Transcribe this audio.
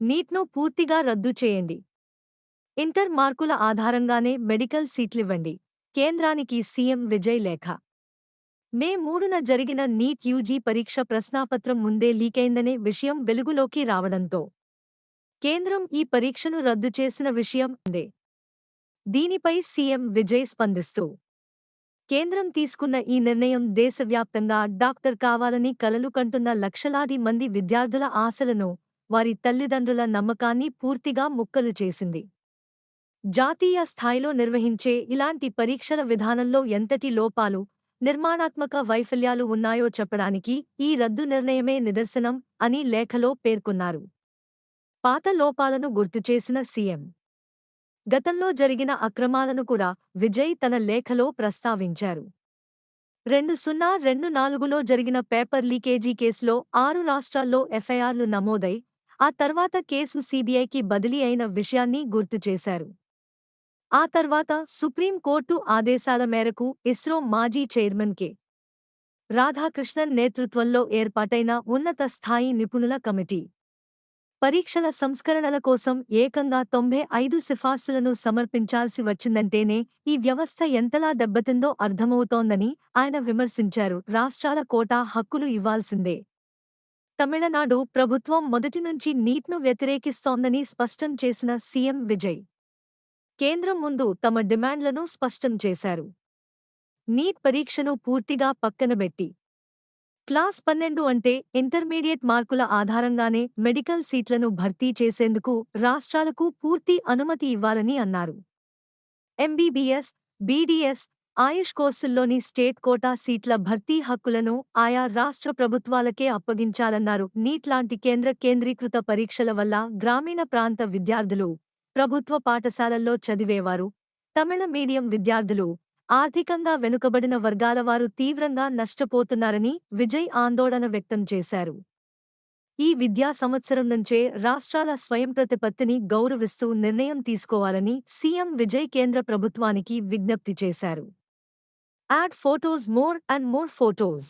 నీట్ను పూర్తిగా రద్దు చేయండి. ఇంటర్ మార్కుల ఆధారంగానే మెడికల్ సీట్లివ్వండి. కేంద్రానికి సీఎం విజయ్ లేఖ. మే 3న జరిగిన నీట్ యూజీ పరీక్ష ప్రశ్నాపత్రం ముందే లీకైందనే విషయం వెలుగులోకి రావడంతో కేంద్రం ఈ పరీక్షను రద్దు చేసిన విషయం అందే. దీనిపై సీఎం విజయ్ స్పందిస్తూ కేంద్రం తీసుకున్న ఈ నిర్ణయం దేశవ్యాప్తంగా డాక్టర్ కావాలని కలలు కంటున్న లక్షలాది మంది విద్యార్థుల ఆశలను, వారి తల్లిదండ్రుల నమ్మకాన్ని పూర్తిగా ముక్కలు చేసింది. జాతీయ స్థాయిలో నిర్వహించే ఇలాంటి పరీక్షల విధానంలో ఎంతటి లోపాలు, నిర్మాణాత్మక వైఫల్యాలు ఉన్నాయో చెప్పడానికి ఈ రద్దు నిర్ణయమే నిదర్శనం అని లేఖలో పేర్కొన్నారు. పాత లోపాలను గుర్తుచేసిన సీఎం గతంలో జరిగిన అక్రమాలను కూడా విజయ్ తన లేఖలో ప్రస్తావించారు. 2024లో జరిగిన పేపర్ లీకేజీ కేసులో 6 రాష్ట్రాల్లో ఎఫ్ఐఆర్లు నమోదై, ఆ తర్వాత కేసు సీబీఐకి బదిలీ అయిన విషయాన్ని గుర్తుచేశారు. ఆ తర్వాత సుప్రీం కోర్టు ఆదేశాల మేరకు ఇస్రో మాజీ చైర్మన్ కె. రాధాకృష్ణన్ నేతృత్వంలో ఏర్పాటైన ఉన్నత స్థాయి నిపుణుల కమిటీ పరీక్షల సంస్కరణల కోసం ఏకంగా 95 సిఫార్సులను సమర్పించాల్సి వచ్చిందంటేనే ఈ వ్యవస్థ ఎంతలా దెబ్బతిందో అర్థమవుతోందని ఆయన విమర్శించారు. రాష్ట్రాల కోటా హక్కులు ఇవ్వాల్సిందే. తమిళనాడు ప్రభుత్వం మొదటి నుంచి నీట్ను వ్యతిరేకిస్తోందని స్పష్టం చేసిన సీఎం విజయ్ కేంద్రం ముందు తమ డిమాండ్లను స్పష్టం చేశారు. నీట్ పరీక్షను పూర్తిగా పక్కనబెట్టి క్లాస్ 12 అంటే ఇంటర్మీడియట్ మార్కుల ఆధారంగానే మెడికల్ సీట్లను భర్తీ చేసేందుకు రాష్ట్రాలకు పూర్తి అనుమతి ఇవ్వాలని అన్నారు. ఎంబీబీఎస్, బీడీఎస్, ఆయుష్ కోర్సుల్లోని స్టేట్ కోటా సీట్ల భర్తీ హక్కులను ఆయా రాష్ట్ర ప్రభుత్వాలకే అప్పగించాలన్నారు. నీట్ లాంటి కేంద్రీకృత పరీక్షల వల్ల గ్రామీణ ప్రాంత విద్యార్థులు, ప్రభుత్వ పాఠశాలల్లో చదివేవారు, తమిళ మీడియం విద్యార్థులు, ఆర్థికంగా వెనుకబడిన వర్గాలవారు తీవ్రంగా నష్టపోతున్నారని విజయ్ ఆందోళన వ్యక్తం చేశారు. ఈ విద్యా సంవత్సరం నుంచే రాష్ట్రాల స్వయంప్రతిపత్తిని గౌరవిస్తూ నిర్ణయం తీసుకోవాలని సీఎం విజయ్ కేంద్ర ప్రభుత్వానికి విజ్ఞప్తి చేశారు. Add photos more and more photos.